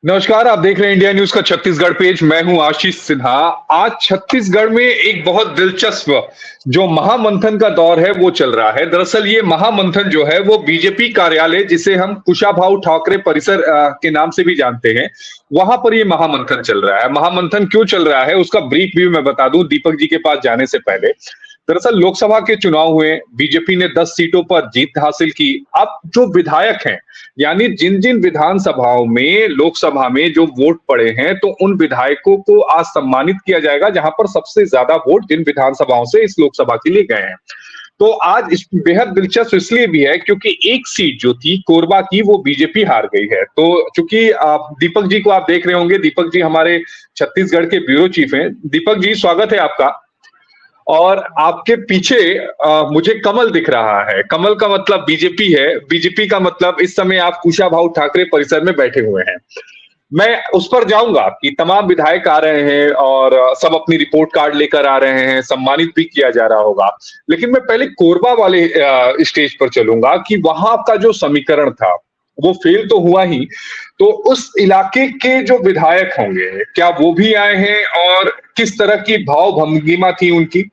नमस्कार, आप देख रहे हैं इंडिया न्यूज का छत्तीसगढ़ पेज। मैं हूं आशीष सिन्हा। आज छत्तीसगढ़ में एक बहुत दिलचस्प जो महामंथन का दौर है वो चल रहा है। दरअसल ये महामंथन जो है वो बीजेपी कार्यालय, जिसे हम कुशाभाऊ ठाकरे परिसर के नाम से भी जानते हैं, वहां पर ये महामंथन चल रहा है। महामंथन क्यों चल रहा है उसका ब्रीफ भी मैं बता दूं दीपक जी के पास जाने से पहले। दरअसल लोकसभा के चुनाव हुए, बीजेपी ने 10 सीटों पर जीत हासिल की। अब जो विधायक हैं, यानी जिन जिन विधानसभाओं में लोकसभा में जो वोट पड़े हैं, तो उन विधायकों को आज सम्मानित किया जाएगा जहां पर सबसे ज्यादा वोट जिन विधानसभाओं से इस लोकसभा के लिए गए हैं। तो आज इस बेहद दिलचस्प इसलिए भी है क्योंकि एक सीट जो थी कोरबा की वो बीजेपी हार गई है। तो चूंकि आप दीपक जी को आप देख रहे होंगे, दीपक जी हमारे छत्तीसगढ़ के ब्यूरो चीफ हैं। दीपक जी, स्वागत है आपका। और आपके पीछे मुझे कमल दिख रहा है। कमल का मतलब बीजेपी है। बीजेपी का मतलब इस समय आप कुशाभाऊ ठाकरे परिसर में बैठे हुए हैं। मैं उस पर जाऊंगा कि तमाम विधायक आ रहे हैं और सब अपनी रिपोर्ट कार्ड लेकर आ रहे हैं, सम्मानित भी किया जा रहा होगा। लेकिन मैं पहले कोरबा वाले स्टेज पर चलूंगा कि वहां का जो समीकरण था वो फेल तो हुआ ही। तो उस इलाके के जो विधायक होंगे, क्या वो भी आए हैं और किस तरह की भाव भंगिमा थी उनकी?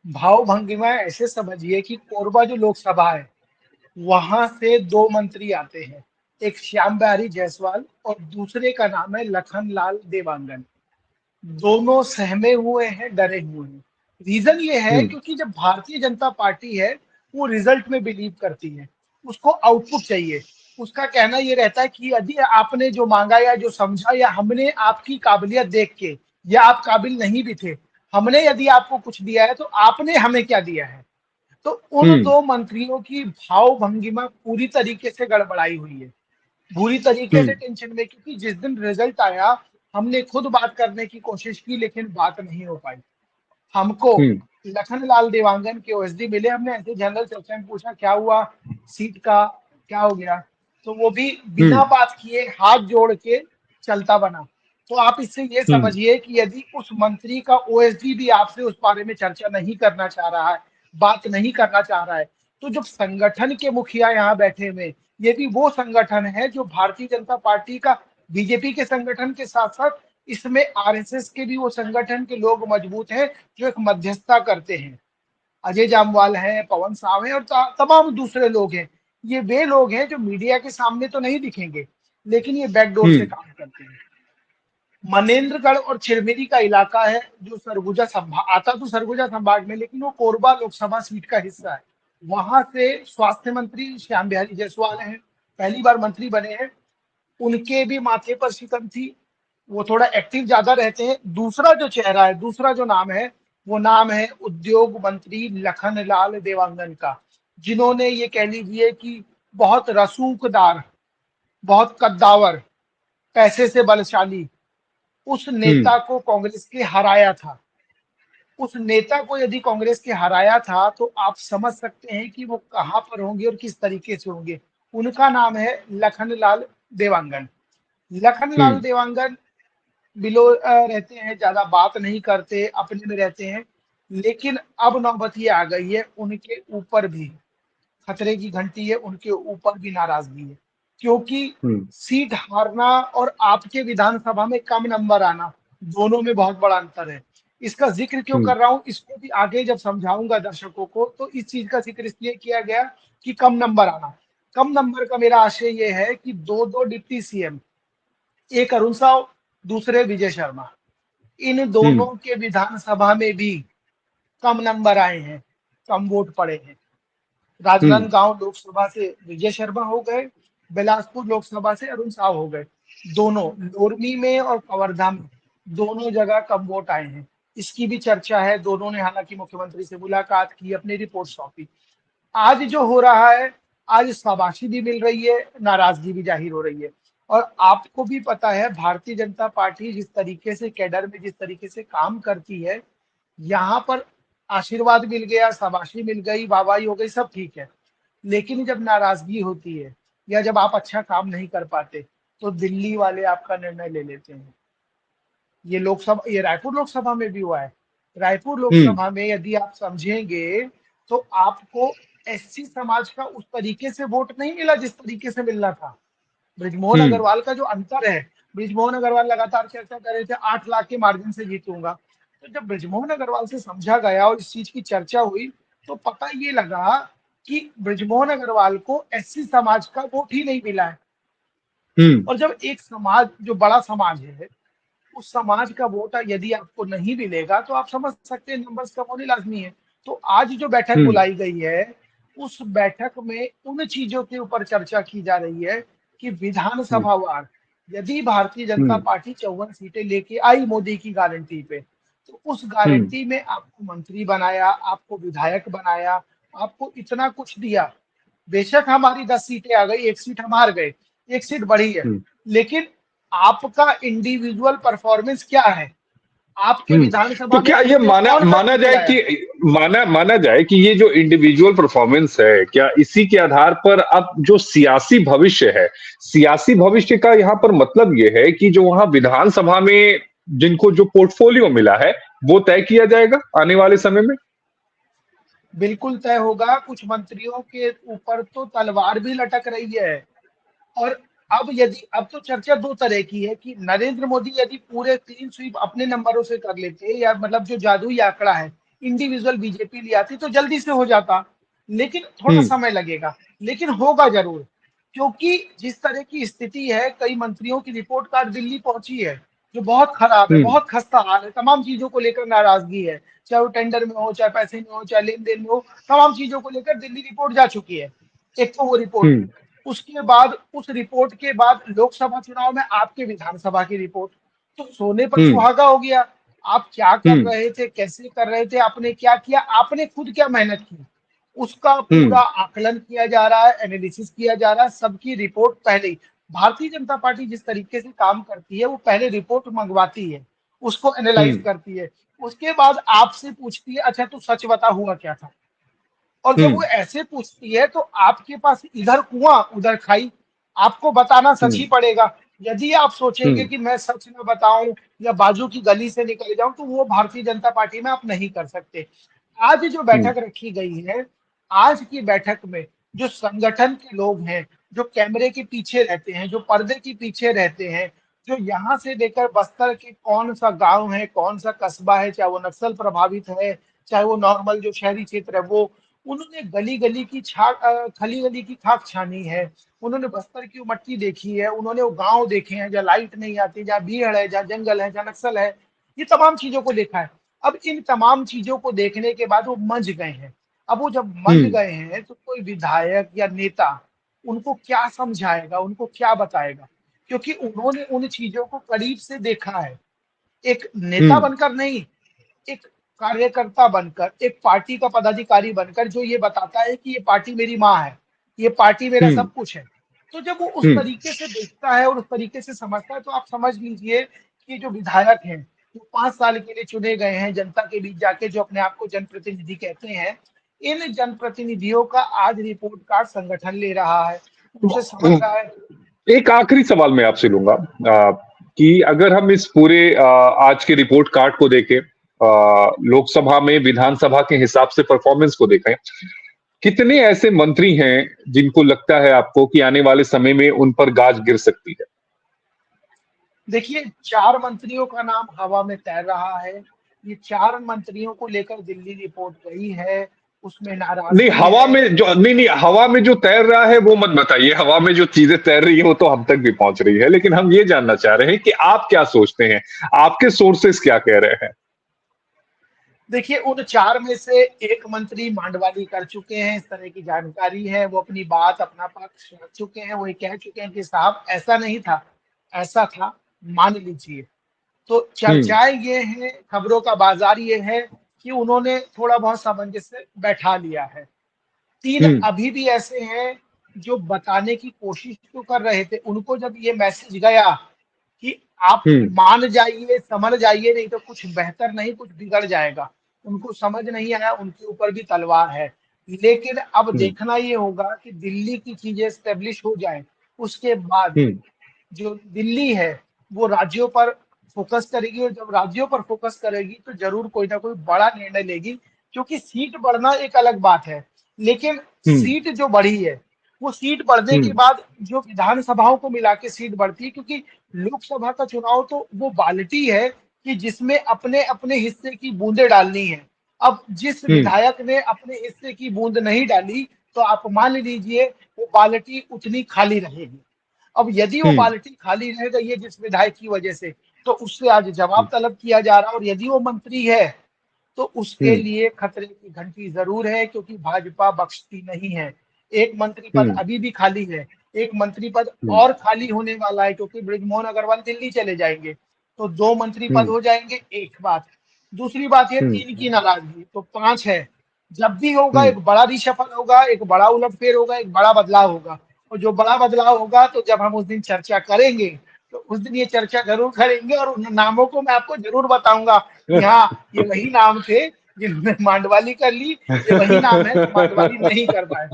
भाव भंगिमा ऐसे समझिए कि कोरबा जो लोकसभा है वहां से दो मंत्री आते हैं। एक श्याम बिहारी जायसवाल और दूसरे का नाम है लखन लाल देवांगन। दोनों सहमे हुए हैं, डरे हुए हैं। रीजन ये है हम्म। क्योंकि जब भारतीय जनता पार्टी है वो रिजल्ट में बिलीव करती है, उसको आउटपुट चाहिए। उसका कहना ये रहता है कि यदि आपने जो मांगा या जो समझा या हमने आपकी काबिलियत देख के, या आप काबिल नहीं भी थे, हमने यदि आपको कुछ दिया है तो आपने हमें क्या दिया है। तो उन हम्म। दो मंत्रियों की भाव भंगिमा पूरी तरीके से गड़बड़ाई हुई है, बुरी तरीके से हम्म। टेंशन में, क्योंकि जिस दिन रिजल्ट आया हमने खुद बात करने की कोशिश की लेकिन बात नहीं हो पाई। हमको हम्म। लखन लाल देवांगन के ओएसडी मिले, हमने ऐसे जनरल चर्चा में पूछा क्या हुआ, सीट का क्या हो गया, तो वो भी हम्म। बिना बात किए हाथ जोड़ के चलता बना। तो आप इससे ये हम्म। समझिए कि यदि उस मंत्री का ओएसडी भी आपसे उस बारे में चर्चा नहीं करना चाह रहा है, बात नहीं करना चाह रहा है, तो जब संगठन के मुखिया यहाँ बैठे हुए, ये भी वो संगठन है जो भारतीय जनता पार्टी का, बीजेपी के संगठन के साथ साथ इसमें आरएसएस के भी वो संगठन के लोग मजबूत हैं जो एक मध्यस्थता करते हैं। अजय जामवाल हैं, पवन साव हैं और तमाम दूसरे लोग हैं। ये वे लोग हैं जो मीडिया के सामने तो नहीं दिखेंगे लेकिन ये बैकडोर से हम्म। काम करते हैं। मनेन्द्रगढ़ और चिरमिरी का इलाका है जो सरगुजा संभाग आता, तो सरगुजा संभाग में, लेकिन वो कोरबा लोकसभा सीट का हिस्सा है। वहां से स्वास्थ्य मंत्री श्याम बिहारी जायसवाल हैं, पहली बार मंत्री बने हैं। उनके भी माथे पर शिकन थी, वो थोड़ा एक्टिव ज्यादा रहते हैं। दूसरा जो चेहरा है, दूसरा जो नाम है, वो नाम है उद्योग मंत्री लखन लाल देवांगन का, जिन्होंने ये कह लीजिए कि बहुत रसूखदार, बहुत कद्दावर, पैसे से बलशाली उस हम्म। नेता को कांग्रेस के हराया था। उस नेता को यदि कांग्रेस के हराया था तो आप समझ सकते हैं कि वो कहां पर होंगे और किस तरीके से होंगे। उनका नाम है लखन लाल देवांगन। लखन लाल हम्म। देवांगन बिलो रहते हैं, ज्यादा बात नहीं करते, अपने में रहते हैं। लेकिन अब नौबत ये आ गई है, उनके ऊपर भी खतरे की घंटी है, उनके ऊपर भी नाराजगी है, क्योंकि हम्म। सीट हारना और आपके विधानसभा में कम नंबर आना, दोनों में बहुत बड़ा अंतर है। इसका जिक्र क्यों हम्म। कर रहा हूं, इसको भी आगे जब समझाऊंगा दर्शकों को, तो इस चीज का जिक्र इसलिए किया गया कि कम नंबर आना। कम नंबर का मेरा आशय ये है कि दो दो डिप्टी सीएम, एक अरुण साव, दूसरे विजय शर्मा, इन हम्म। दोनों के विधानसभा में भी कम नंबर आए हैं, कम वोट पड़े हैं। हम्म। राजनांदगांव लोकसभा से विजय शर्मा हो गए, बिलासपुर लोकसभा से अरुण साव हो गए। दोनों लोरमी में और कवर्धा में दोनों जगह कम वोट आए हैं। इसकी भी चर्चा है। दोनों ने हालांकि मुख्यमंत्री से मुलाकात की, अपनी रिपोर्ट सौंपी। आज जो हो रहा है, आज शाबाशी भी मिल रही है, नाराजगी भी जाहिर हो रही है। और आपको भी पता है भारतीय जनता पार्टी जिस तरीके से कैडर में जिस तरीके से काम करती है, यहाँ पर आशीर्वाद मिल गया, शाबाशी मिल गई, वाहवाही हो गई, सब ठीक है। लेकिन जब नाराजगी होती है या जब आप अच्छा काम नहीं कर पाते तो दिल्ली वाले आपका निर्णय ले लेते हैं। ये लोकसभा, ये रायपुर लोकसभा में भी हुआ है। रायपुर हम्म। लोकसभा में यदि आप समझेंगे तो आपको एससी समाज का उस तरीके से वोट नहीं मिला जिस तरीके से मिलना था। ब्रिजमोहन हम्म। अग्रवाल का जो अंतर है, ब्रिजमोहन अग्रवाल लगातार चर्चा कर रहे थे 8 लाख के मार्जिन से जीतूंगा। तो जब ब्रिजमोहन अग्रवाल से समझा गया और इस चीज की चर्चा हुई, तो पता ये लगा कि ब्रिजमोहन अग्रवाल को एससी समाज का वोट ही नहीं मिला है। हम्म। और जब एक समाज जो बड़ा समाज है, उस समाज का वोट यदि आपको नहीं मिलेगा, तो आप समझ सकते हैं नंबर्स कम होने लाजमी है। तो आज जो बैठक हम्म। बुलाई गई है, उस बैठक में उन चीजों के ऊपर चर्चा की जा रही है कि हम्म। विधानसभा वार यदि भारतीय जनता हम्म। पार्टी 54 सीटें लेके आई मोदी की गारंटी पे, तो उस हम्म। गारंटी में आपको मंत्री बनाया, आपको विधायक बनाया, आपको इतना कुछ दिया। बेशक हमारी 10 सीटें आ गई, एक सीट हम हार गए, एक सीट बढ़ी है, हम्म। लेकिन आपका इंडिविजुअल परफॉर्मेंस क्या है? आपके तो विधानसभा में क्या ये आपने माना कौन सा माना बिल जाए लाया? कि माना जाए कि ये जो इंडिविजुअल परफॉर्मेंस है, क्या इसी के आधार पर अब जो सियासी भविष्य है, सियासी भविष्य का यहाँ पर मतलब ये है कि जो वहां विधानसभा में जिनको जो पोर्टफोलियो मिला है, वो तय किया जाएगा आने वाले समय में? बिल्कुल तय होगा। कुछ मंत्रियों के ऊपर तो तलवार भी लटक रही है। और अब तो चर्चा दो तरह की है कि नरेंद्र मोदी यदि पूरे क्लीन स्वीप अपने नंबरों से कर लेते, या मतलब जो जादुई आंकड़ा है, इंडिविजुअल बीजेपी ले आती, तो जल्दी से हो जाता, लेकिन थोड़ा हम्म। समय लगेगा, लेकिन होगा जरूर। क्योंकि जिस तरह की स्थिति है, कई मंत्रियों की रिपोर्ट कार्ड दिल्ली पहुंची है, जो बहुत खराब है, हम्म। बहुत खस्ता हाल है, तमाम चीजों को लेकर नाराजगी है, चाहे वो टेंडर में हो, चाहे पैसे में हो, चाहे लेन देन में हो, तमाम चीजों को लेकर दिल्ली रिपोर्ट जा चुकी है। एक तो वो रिपोर्ट, हम्म। उसके बाद उस रिपोर्ट के बाद लोकसभा चुनाव में आपके विधानसभा की रिपोर्ट, तो सोने पर हम्म। सुहागा हो गया। आप क्या कर हम्म। रहे थे, कैसे कर रहे थे, आपने क्या किया, आपने खुद क्या मेहनत की, उसका हम्म। पूरा आकलन किया जा रहा है, एनालिसिस किया जा रहा है, सबकी रिपोर्ट पहले ही। भारतीय जनता पार्टी जिस तरीके से काम करती है, वो पहले रिपोर्ट मंगवाती है, उसको एनालाइज हम्म। करती है, उसके बाद आपसे पूछती है, अच्छा तू सच बता हुआ क्या था। और जब वो हम्म। ऐसे पूछती है, तो आपके पास इधर कुआं उधर खाई, आपको बताना सच ही हम्म। पड़ेगा। यदि आप सोचेंगे हम्म। कि मैं सच न बताऊं या बाजू की गली से निकल जाऊं, तो वो भारतीय जनता पार्टी में आप नहीं कर सकते। आज जो हम्म। बैठक रखी गई है, आज की बैठक में जो संगठन के लोग हैं, जो कैमरे के पीछे रहते हैं, जो पर्दे के पीछे रहते हैं, जो यहाँ से लेकर बस्तर के कौन सा गांव है, कौन सा कस्बा है, चाहे वो नक्सल प्रभावित है, चाहे वो नॉर्मल जो शहरी क्षेत्र है, वो उन्होंने गली गली की खली गली की खाक छानी है। उन्होंने बस्तर की मट्टी देखी है, उन्होंने वो गांव देखे हैं जहाँ लाइट नहीं आती, जहाँ भीड़ है, जहाँ जंगल है, जहाँ नक्सल है, ये तमाम चीजों को देखा है। अब इन तमाम चीजों को देखने के बाद वो मंझ गए हैं। अब वो जब मंझ हम्म। गए हैं, तो कोई विधायक या नेता उनको क्या समझाएगा, उनको क्या बताएगा, क्योंकि उन्होंने उन चीजों को करीब से देखा है। एक नेता हम्म। बनकर नहीं, एक कार्यकर्ता बनकर, एक पार्टी का पदाधिकारी बनकर, जो ये बताता है कि ये पार्टी मेरी माँ है, ये पार्टी मेरा हम्म। सब कुछ है। तो जब वो उस हम्म। तरीके से देखता है और उस तरीके से समझता है, तो आप समझ लीजिए कि जो विधायक हैं, जो 5 साल के लिए चुने गए हैं जनता के बीच जाके, जो अपने आप को जनप्रतिनिधि कहते हैं, इन जनप्रतिनिधियों का आज रिपोर्ट कार्ड संगठन ले रहा है, उनसे समझ तो रहा है। एक आखिरी सवाल मैं आपसे लूंगा कि अगर हम इस पूरे आज के रिपोर्ट कार्ड को देखें, लोकसभा में विधानसभा के हिसाब से परफॉर्मेंस को देखें, कितने ऐसे मंत्री हैं जिनको लगता है आपको कि आने वाले समय में उन पर गाज गिर सकती है? देखिए, 4 मंत्रियों का नाम हवा में तैर रहा है। ये 4 मंत्रियों को लेकर दिल्ली रिपोर्ट गई है, उसमें नहीं, नाराजगी हवा है। में जो नहीं नहीं हवा में जो तैर रहा है वो मत बताइए। हवा में जो चीजें तैर रही है वो तो हम तक भी पहुंच रही है, लेकिन हम ये जानना चाह रहे हैं कि आप क्या सोचते हैं, आपके सोर्सेस क्या कह रहे हैं? देखिए, उन 4 में से एक मंत्री मांडवाली कर चुके हैं, इस तरह की जानकारी है। वो अपनी बात, अपना पक्ष रख चुके हैं। वो ये कह चुके हैं कि साहब ऐसा नहीं था, ऐसा था, मान लीजिए। तो हम्म। चर्चाएँ ये हैं, खबरों का बाज़ार ये है कि उन्होंने थोड़ा बहुत सामंजस्य बैठा लिया है। 3 हम्म। अभी भी ऐसे हैं जो बताने की कोशिश तो कर रहे थे। उनको जब ये मैसेज गया कि आप हम्म। मान जाइए, समझ जाइए, नहीं तो कुछ बेहतर नहीं, कुछ बिगड़ जाएगा। उनको समझ नहीं आया, उनके ऊपर भी तलवार है। लेकिन अब हम्म। देखना ये होगा कि दिल्ली की चीज़ें एस्टेब्लिश हो जाएँ, उसके बाद हम्म। जो दिल्ली है, वो राज्यों पर फ़ोकस करेगी, और जब राज्यों पर फ़ोकस करेगी, तो ज़रूर कोई ना कोई बड़ा निर्णय लेगी। क्योंकि सीट बढ़ना एक अलग बात है, लेकिन हम्म। सीट जो बढ़ी है, वो सीट बढ़ने के बाद जो विधानसभाओं को मिला के सीट बढ़ती है, क्योंकि लोकसभा का चुनाव तो वो बाल्टी है कि जिसमें अपने अपने हिस्से की बूंदें डालनी है। अब जिस विधायक ने अपने हिस्से की बूंद नहीं डाली, तो आप मान लीजिए वो बाल्टी उतनी खाली रहेगी। अब यदि वो बाल्टी खाली रह गई है जिस विधायक की वजह से, तो उससे आज जवाब तलब किया जा रहा है, और यदि वो मंत्री है तो उसके लिए खतरे की घंटी जरूर है, क्योंकि भाजपा बख्शती नहीं है। एक मंत्री पद अभी भी खाली है, एक मंत्री पद और खाली होने वाला है, क्योंकि बृजमोहन अग्रवाल दिल्ली चले जाएंगे, तो 2 मंत्री पद हो जाएंगे। एक बात, दूसरी बात है 3 की नाराजगी, तो 5 है। जब भी होगा एक बड़ा रिशफल होगा, एक बड़ा उलटफेर होगा, एक बड़ा बदलाव होगा, और जो बड़ा बदलाव होगा तो जब हम उस दिन चर्चा करेंगे, तो उस दिन ये चर्चा जरूर करेंगे, और उन नामों को मैं आपको जरूर बताऊंगा कि हाँ, ये वही नाम थे जिन्होंने मांडवाली कर ली, ये वही नाम है जो मांडवाली नहीं कर पाए।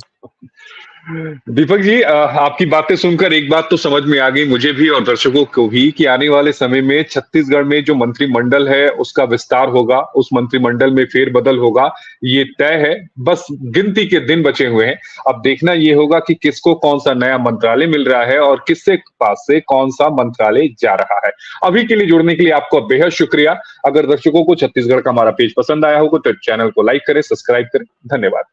दीपक जी, आपकी बातें सुनकर एक बात तो समझ में आ गई मुझे भी और दर्शकों को भी कि आने वाले समय में छत्तीसगढ़ में जो मंत्रिमंडल है उसका विस्तार होगा, उस मंत्रिमंडल में फेरबदल होगा, ये तय है। बस गिनती के दिन बचे हुए हैं। अब देखना ये होगा कि किसको कौन सा नया मंत्रालय मिल रहा है और किससे पास से कौन सा मंत्रालय जा रहा है। अभी के लिए जुड़ने के लिए आपका बेहद शुक्रिया। अगर दर्शकों को छत्तीसगढ़ का हमारा पेज पसंद आया हो तो चैनल को लाइक करें, सब्सक्राइब करें। धन्यवाद।